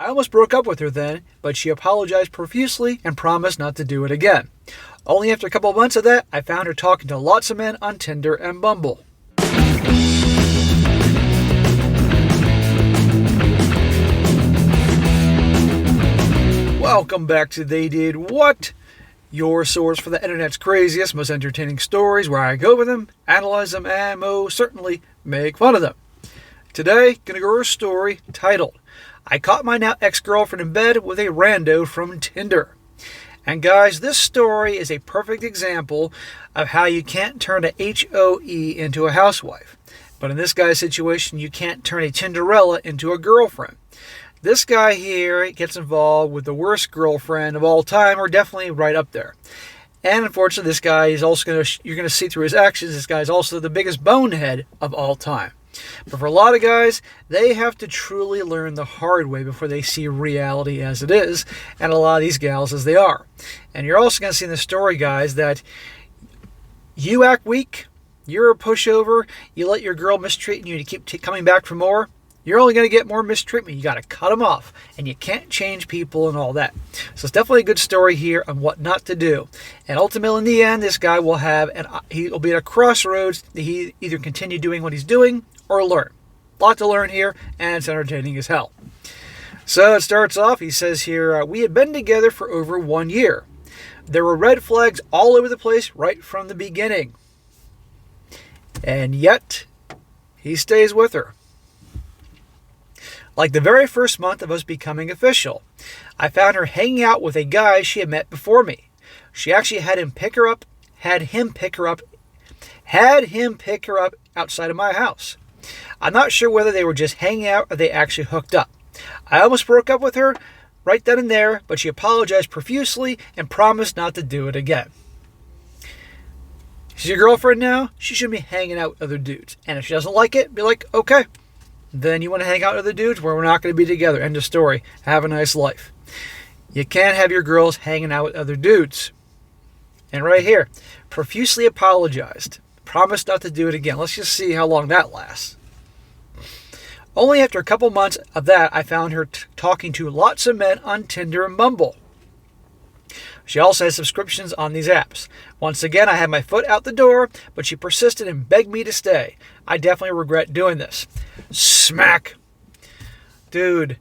I almost broke up with her then, but she apologized profusely and promised not to do it again. Only after a couple of months of that, I found her talking to lots of men on Tinder and Bumble. Welcome back to They Did What? Your source for the internet's craziest, most entertaining stories, where I go over them, analyze them, and most certainly make fun of them. Today, gonna go over a story titled, I Caught My Now Ex-Girlfriend in Bed with a Rando from Tinder. And guys, this story is a perfect example of how you can't turn a HOE into a housewife. But in this guy's situation, you can't turn a Tinderella into a girlfriend. This guy here gets involved with the worst girlfriend of all time, or definitely right up there. And unfortunately, this guy is also you're going to see through his actions, this guy is also the biggest bonehead of all time. But for a lot of guys, they have to truly learn the hard way before they see reality as it is, and a lot of these gals as they are. And you're also going to see in the story, guys, that you act weak, you're a pushover, you let your girl mistreat you and you keep coming back for more, you're only going to get more mistreatment. You got to cut them off, and you can't change people and all that. So it's definitely a good story here on what not to do. And ultimately, in the end, this guy will he'll be at a crossroads. He either continue doing what he's doing or learn. A lot to learn here, and it's entertaining as hell. So it starts off, he says here, we had been together for over 1 year. There were red flags all over the place right from the beginning. And yet, he stays with her. Like the very first month of us becoming official, I found her hanging out with a guy she had met before me. She actually had him pick her up outside of my house. I'm not sure whether they were just hanging out or they actually hooked up. I almost broke up with her right then and there, but she apologized profusely and promised not to do it again. She's your girlfriend now. She shouldn't be hanging out with other dudes. And if she doesn't like it, be like, okay. Then you want to hang out with other dudes? Well, we're not going to be together. End of story. Have a nice life. You can't have your girls hanging out with other dudes. And right here, profusely apologized. Promised not to do it again. Let's just see how long that lasts. Only after a couple months of that, I found her talking to lots of men on Tinder and Bumble. She also has subscriptions on these apps. Once again, I had my foot out the door, but she persisted and begged me to stay. I definitely regret doing this. Smack. Dude,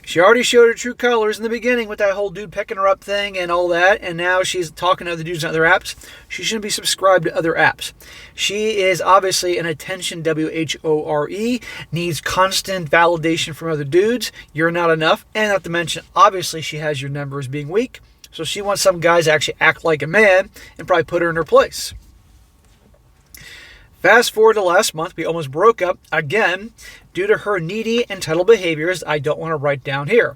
she already showed her true colors in the beginning with that whole dude picking her up thing and all that, and now she's talking to other dudes on other apps. She shouldn't be subscribed to other apps. She is obviously an attention WHORE, needs constant validation from other dudes. You're not enough, and not to mention, obviously she has your number as being weak. So she wants some guys to actually act like a man and probably put her in her place. Fast forward to last month, we almost broke up again due to her needy, entitled behaviors I don't want to write down here.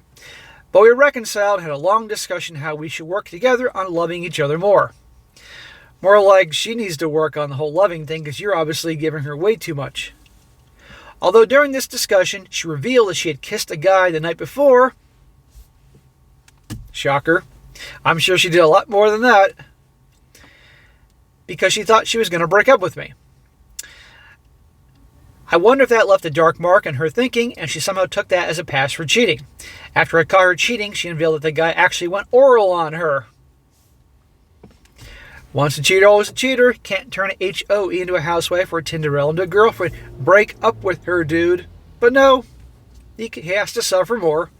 But we reconciled and had a long discussion how we should work together on loving each other more. More like she needs to work on the whole loving thing because you're obviously giving her way too much. Although during this discussion, she revealed that she had kissed a guy the night before. Shocker. I'm sure she did a lot more than that because she thought she was going to break up with me. I wonder if that left a dark mark on her thinking and she somehow took that as a pass for cheating. After I caught her cheating, she unveiled that the guy actually went oral on her. Once a cheater, always a cheater. Can't turn a HOE into a housewife or a Tinderella into a girlfriend. Break up with her, dude. But no, he has to suffer more.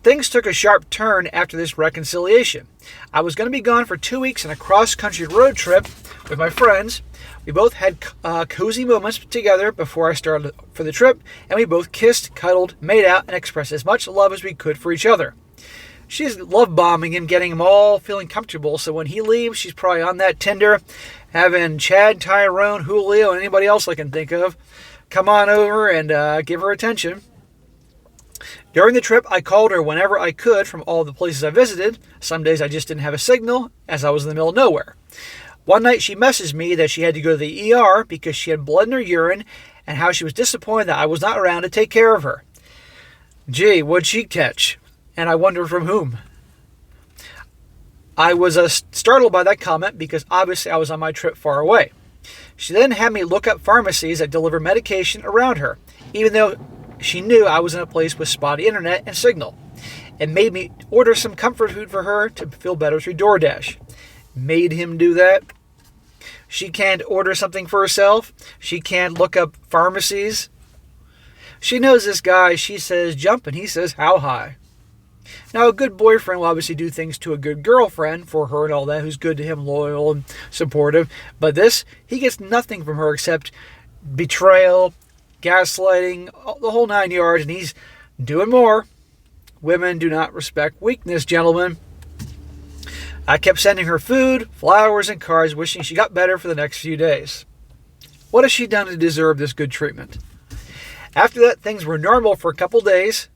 Things took a sharp turn after this reconciliation. I was going to be gone for 2 weeks on a cross-country road trip with my friends. We both had cozy moments together before I started for the trip, and we both kissed, cuddled, made out, and expressed as much love as we could for each other. She's love-bombing him, getting him all feeling comfortable, so when he leaves, she's probably on that Tinder, having Chad, Tyrone, Julio, and anybody else I can think of come on over and give her attention. During the trip, I called her whenever I could from all the places I visited. Some days I just didn't have a signal, as I was in the middle of nowhere. One night she messaged me that she had to go to the ER because she had blood in her urine and how she was disappointed that I was not around to take care of her. Gee, what'd she catch? And I wonder from whom. I was startled by that comment because obviously I was on my trip far away. She then had me look up pharmacies that deliver medication around her, even though she knew I was in a place with spotty internet and signal. It made me order some comfort food for her to feel better through DoorDash. Made him do that. She can't order something for herself. She can't look up pharmacies. She knows this guy. She says jump and he says how high. Now, a good boyfriend will obviously do things to a good girlfriend for her and all that, who's good to him, loyal and supportive. But this, he gets nothing from her except betrayal, gaslighting, the whole 9 yards, and he's doing more. Women do not respect weakness, gentlemen. I kept sending her food, flowers, and cards, wishing she got better for the next few days. What has she done to deserve this good treatment? After that, things were normal for a couple days.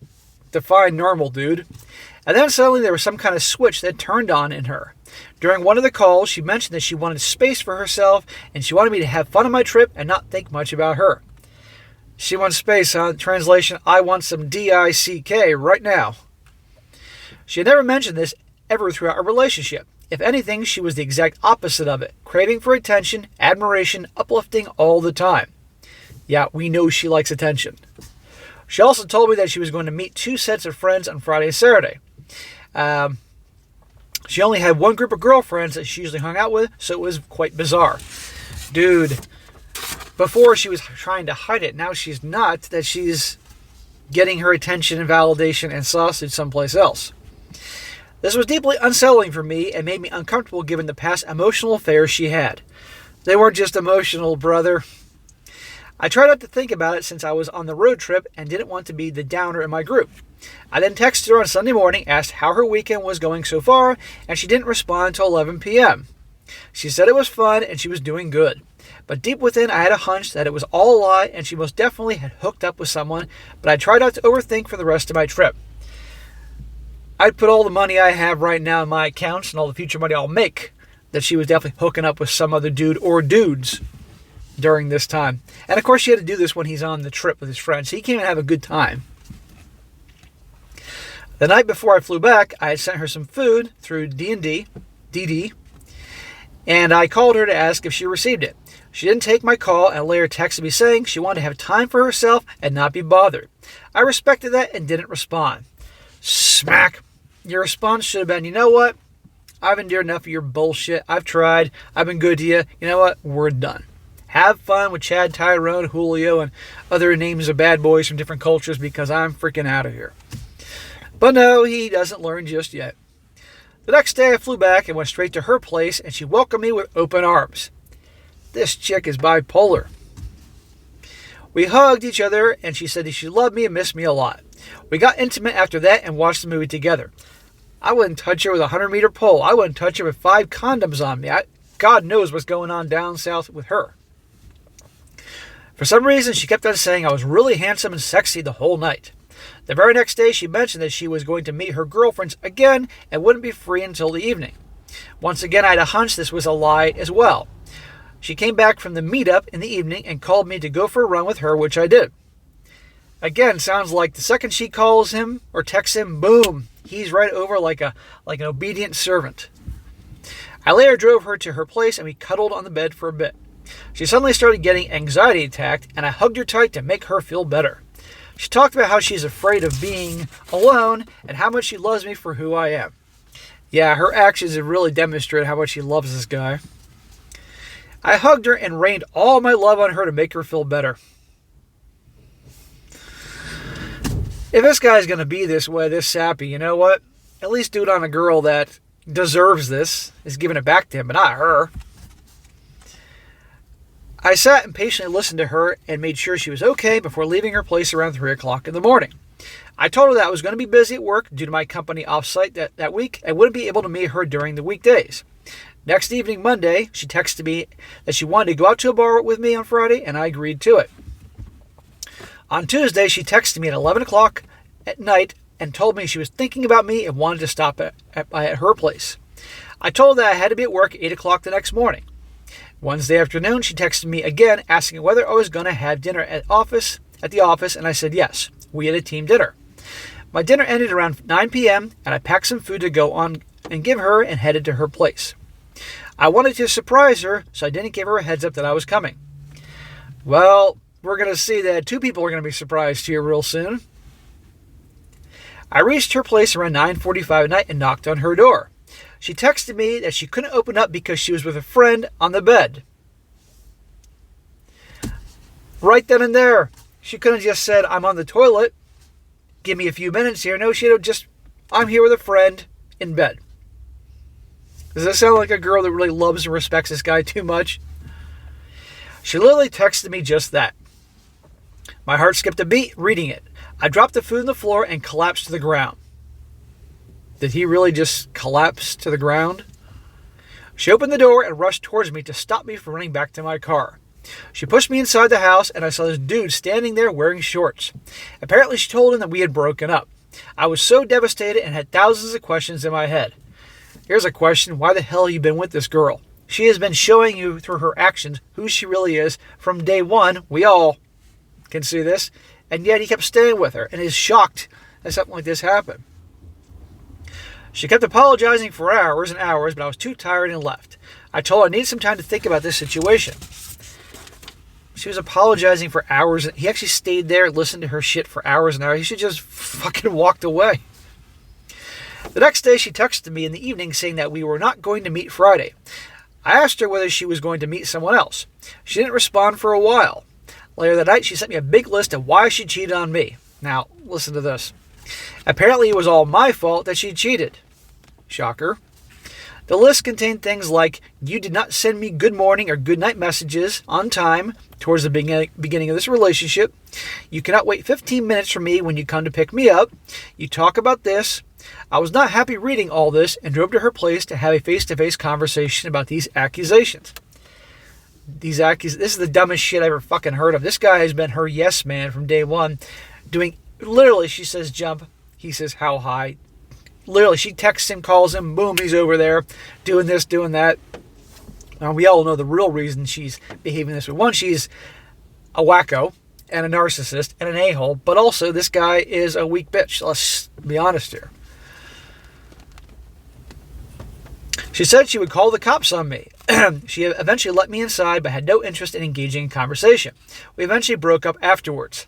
Define normal, dude. And then suddenly there was some kind of switch that turned on in her. During one of the calls, she mentioned that she wanted space for herself and she wanted me to have fun on my trip and not think much about her. She wants space, huh? Translation, I want some D-I-C-K right now. She had never mentioned this ever throughout our relationship. If anything, she was the exact opposite of it. Craving for attention, admiration, uplifting all the time. Yeah, we know she likes attention. She also told me that she was going to meet 2 sets of friends on Friday and Saturday. She only had one group of girlfriends that she usually hung out with, so it was quite bizarre. Dude, before she was trying to hide it, now she's not, that she's getting her attention and validation and sausage someplace else. This was deeply unsettling for me and made me uncomfortable given the past emotional affairs she had. They weren't just emotional, brother. I tried not to think about it since I was on the road trip and didn't want to be the downer in my group. I then texted her on Sunday morning, asked how her weekend was going so far, and she didn't respond until 11 p.m. She said it was fun and she was doing good. But deep within, I had a hunch that it was all a lie and she most definitely had hooked up with someone, but I tried not to overthink for the rest of my trip. I'd put all the money I have right now in my accounts and all the future money I'll make that she was definitely hooking up with some other dude or dudes during this time. And of course she had to do this when he's on the trip with his friends. So he came and have a good time. The night before I flew back, I had sent her some food through DD, and I called her to ask if she received it. She didn't take my call and later texted me saying she wanted to have time for herself and not be bothered. I respected that and didn't respond. Smack. Your response should have been, you know what? I've endured enough of your bullshit. I've tried. I've been good to you. You know what? We're done. Have fun with Chad, Tyrone, Julio, and other names of bad boys from different cultures because I'm freaking out of here. But no, he doesn't learn just yet. The next day I flew back and went straight to her place and she welcomed me with open arms. This chick is bipolar. We hugged each other and she said that she loved me and missed me a lot. We got intimate after that and watched the movie together. I wouldn't touch her with a 100-meter pole. I wouldn't touch her with 5 condoms on me. God knows what's going on down south with her. For some reason, she kept on saying I was really handsome and sexy the whole night. The very next day, she mentioned that she was going to meet her girlfriends again and wouldn't be free until the evening. Once again, I had a hunch this was a lie as well. She came back from the meetup in the evening and called me to go for a run with her, which I did. Again, sounds like the second she calls him or texts him, boom, he's right over like an obedient servant. I later drove her to her place and we cuddled on the bed for a bit. She suddenly started getting anxiety attacked and I hugged her tight to make her feel better. She talked about how she's afraid of being alone and how much she loves me for who I am. Yeah, her actions have really demonstrated how much she loves this guy. I hugged her and rained all my love on her to make her feel better. If this guy's going to be this way, this sappy, you know what? At least do it on a girl that deserves this, is giving it back to him, but not her. I sat and patiently listened to her and made sure she was okay before leaving her place around 3 o'clock in the morning. I told her that I was going to be busy at work due to my company offsite that week and wouldn't be able to meet her during the weekdays. Next evening, Monday, she texted me that she wanted to go out to a bar with me on Friday, and I agreed to it. On Tuesday, she texted me at 11 o'clock at night and told me she was thinking about me and wanted to stop at her place. I told her that I had to be at work at 8 o'clock the next morning. Wednesday afternoon, she texted me again asking whether I was going to have dinner at the office, and I said yes. We had a team dinner. My dinner ended around 9 p.m., and I packed some food to go on and give her and headed to her place. I wanted to surprise her, so I didn't give her a heads up that I was coming. Well, we're going to see that two people are going to be surprised here real soon. I reached her place around 9:45 at night and knocked on her door. She texted me that she couldn't open up because she was with a friend on the bed. Right then and there, she couldn't have just said, I'm on the toilet. Give me a few minutes here. No, she'd have just, I'm here with a friend in bed. Does that sound like a girl that really loves and respects this guy too much? She literally texted me just that. My heart skipped a beat reading it. I dropped the food on the floor and collapsed to the ground. Did he really just collapse to the ground? She opened the door and rushed towards me to stop me from running back to my car. She pushed me inside the house and I saw this dude standing there wearing shorts. Apparently she told him that we had broken up. I was so devastated and had thousands of questions in my head. Here's a question. Why the hell have you been with this girl? She has been showing you through her actions who she really is from day one. We all can see this. And yet he kept staying with her and is shocked that something like this happened. She kept apologizing for hours and hours, but I was too tired and left. I told her I needed some time to think about this situation. She was apologizing for hours. He actually stayed there and listened to her shit for hours and hours. He should just fucking walked away. The next day, she texted me in the evening saying that we were not going to meet Friday. I asked her whether she was going to meet someone else. She didn't respond for a while. Later that night, she sent me a big list of why she cheated on me. Now, listen to this. Apparently, it was all my fault that she cheated. Shocker. The list contained things like, you did not send me good morning or good night messages on time towards the beginning of this relationship. You cannot wait 15 minutes for me when you come to pick me up. You talk about this. I was not happy reading all this and drove to her place to have a face-to-face conversation about these accusations. This is the dumbest shit I ever fucking heard of. This guy has been her yes man from day one. Doing, literally, she says jump. He says how high. Literally, she texts him, calls him, boom, he's over there doing this, doing that. Now, we all know the real reason she's behaving this way. One, she's a wacko and a narcissist and an a-hole, but also this guy is a weak bitch. Let's be honest here. She said she would call the cops on me. She eventually let me inside, but had no interest in engaging in conversation. We eventually broke up afterwards.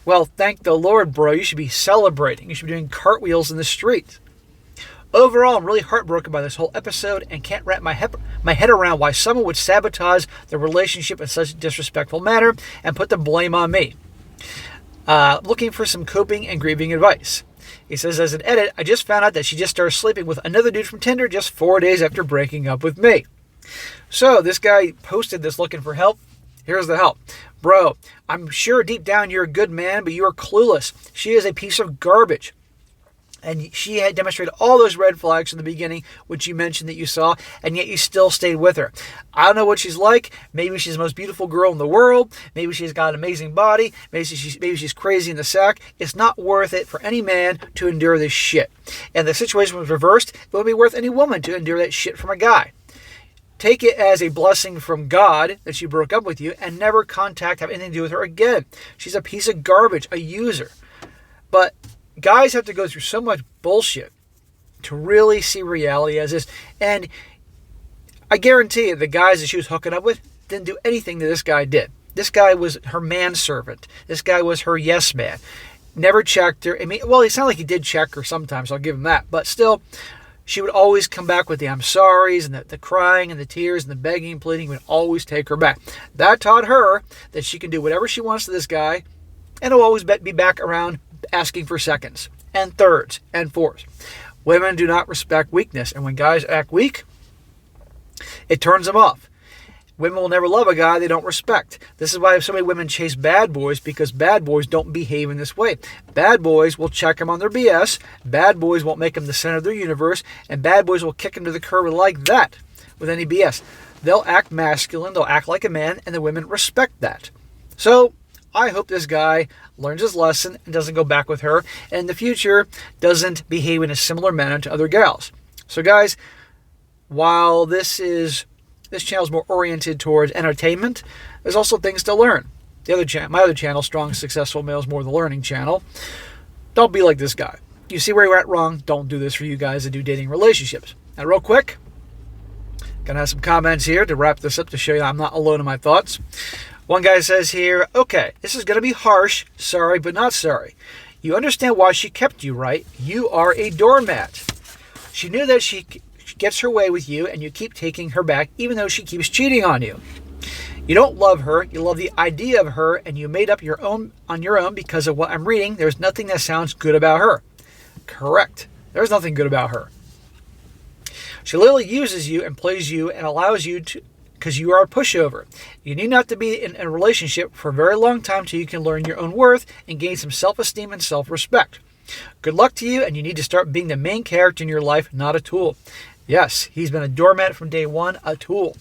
Well, thank the Lord, bro. You should be celebrating. You should be doing cartwheels in the street. Overall, I'm really heartbroken by this whole episode and can't wrap my head around why someone would sabotage the relationship in such a disrespectful manner and put the blame on me. Looking for some coping and grieving advice. He says, as an edit, I just found out that she just started sleeping with another dude from Tinder just 4 days after breaking up with me. So this guy posted this looking for help. Here's the help. Bro, I'm sure deep down you're a good man, but you are clueless. She is a piece of garbage. And she had demonstrated all those red flags in the beginning, which you mentioned that you saw, and yet you still stayed with her. I don't know what she's like. Maybe she's the most beautiful girl in the world. Maybe she's got an amazing body. Maybe she's crazy in the sack. It's not worth it for any man to endure this shit. And the situation was reversed. It would be worth any woman to endure that shit from a guy. Take it as a blessing from God that she broke up with you and never have anything to do with her again. She's a piece of garbage, a user. But guys have to go through so much bullshit to really see reality as is. And I guarantee you the guys that she was hooking up with didn't do anything that this guy did. This guy was her manservant. This guy was her yes man. Never checked her. I mean, well, it's not like he did check her sometimes. I'll give him that. But still, she would always come back with the I'm sorries and the crying and the tears and the begging and pleading. Would always take her back. That taught her that she can do whatever she wants to this guy and he'll always be back around asking for seconds and thirds and fourths. Women do not respect weakness. And when guys act weak, it turns them off. Women will never love a guy they don't respect. This is why so many women chase bad boys, because bad boys don't behave in this way. Bad boys will check them on their BS. Bad boys won't make them the center of their universe. And bad boys will kick them to the curb like that with any BS. They'll act masculine. They'll act like a man. And the women respect that. So I hope this guy learns his lesson and doesn't go back with her. And in the future, doesn't behave in a similar manner to other gals. So guys, while this channel is more oriented towards entertainment, there's also things to learn. My other channel, Strong Successful Male, is more the learning channel. Don't be like this guy. You see where you're at wrong. Don't do this for you guys that do dating relationships. Now, real quick, gonna have some comments here to wrap this up to show you I'm not alone in my thoughts. One guy says here, okay, this is going to be harsh. Sorry, but not sorry. You understand why she kept you, right? You are a doormat. She knew that she gets her way with you and you keep taking her back even though she keeps cheating on you. You don't love her. You love the idea of her and you made up your own on your own because of what I'm reading. There's nothing that sounds good about her. Correct. There's nothing good about her. She literally uses you and plays you and allows you to, because you are a pushover. You need not to be in a relationship for a very long time till you can learn your own worth and gain some self-esteem and self-respect. Good luck to you, and you need to start being the main character in your life, not a tool. Yes, he's been a doormat from day one, a tool.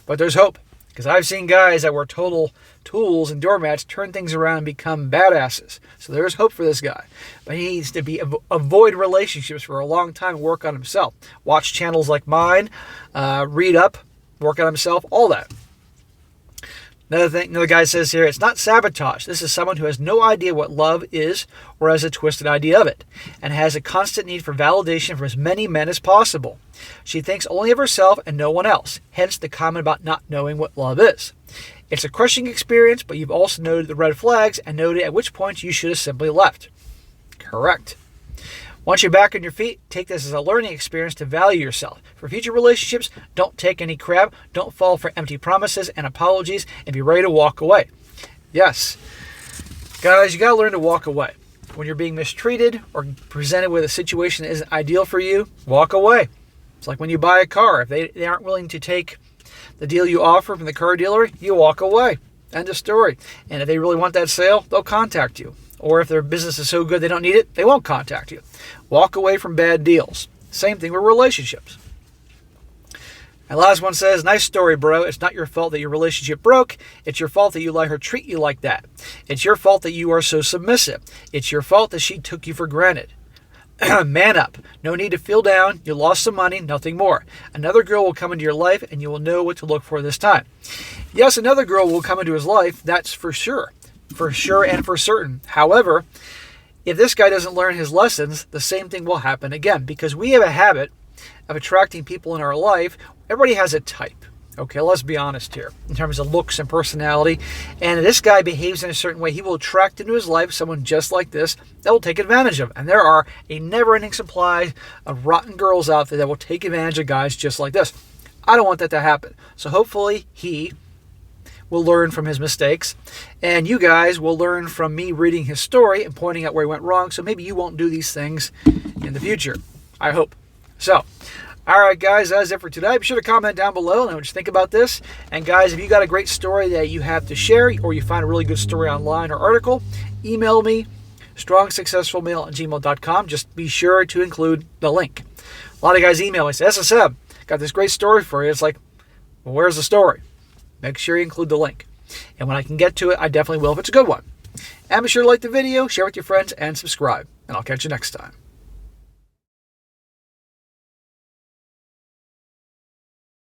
But there's hope, because I've seen guys that were total tools and doormats turn things around and become badasses. So there's hope for this guy. But he needs to avoid relationships for a long time and work on himself. Watch channels like mine, read up, work on himself, all that. Another guy says here, it's not sabotage. This is someone who has no idea what love is or has a twisted idea of it and has a constant need for validation from as many men as possible. She thinks only of herself and no one else, hence the comment about not knowing what love is. It's a crushing experience, but you've also noted the red flags and noted at which point you should have simply left. Correct. Once you're back on your feet, take this as a learning experience to value yourself. For future relationships, don't take any crap, don't fall for empty promises and apologies, and be ready to walk away. Yes, guys, you got to learn to walk away. When you're being mistreated or presented with a situation that isn't ideal for you, walk away. It's like when you buy a car. If they aren't willing to take the deal you offer from the car dealer, you walk away. End of story. And if they really want that sale, they'll contact you. Or if their business is so good they don't need it, they won't contact you. Walk away from bad deals. Same thing with relationships. And last one says, nice story, bro. It's not your fault that your relationship broke. It's your fault that you let her treat you like that. It's your fault that you are so submissive. It's your fault that she took you for granted. Man up. No need to feel down. You lost some money, nothing more. Another girl will come into your life and you will know what to look for this time. Yes, another girl will come into his life. That's for sure. For sure and for certain. However, if this guy doesn't learn his lessons, the same thing will happen again, because we have a habit of attracting people in our life. Everybody has a type. Okay, let's be honest here in terms of looks and personality. And if this guy behaves in a certain way, he will attract into his life someone just like this that will take advantage of him. And there are a never-ending supply of rotten girls out there that will take advantage of guys just like this. I don't want that to happen. So hopefully he will learn from his mistakes, and you guys will learn from me reading his story and pointing out where he went wrong, so maybe you won't do these things in the future. I hope. So, all right, guys, that's it for today. Be sure to comment down below and what you think about this. And guys, if you got a great story that you have to share, or you find a really good story online or article, email me, strongsuccessfulmale@gmail.com. Just be sure to include the link. A lot of guys email me, say, SSM, got this great story for you. It's like, well, where's the story? Make sure you include the link. And when I can get to it, I definitely will if it's a good one. And be sure to like the video, share with your friends, and subscribe. And I'll catch you next time.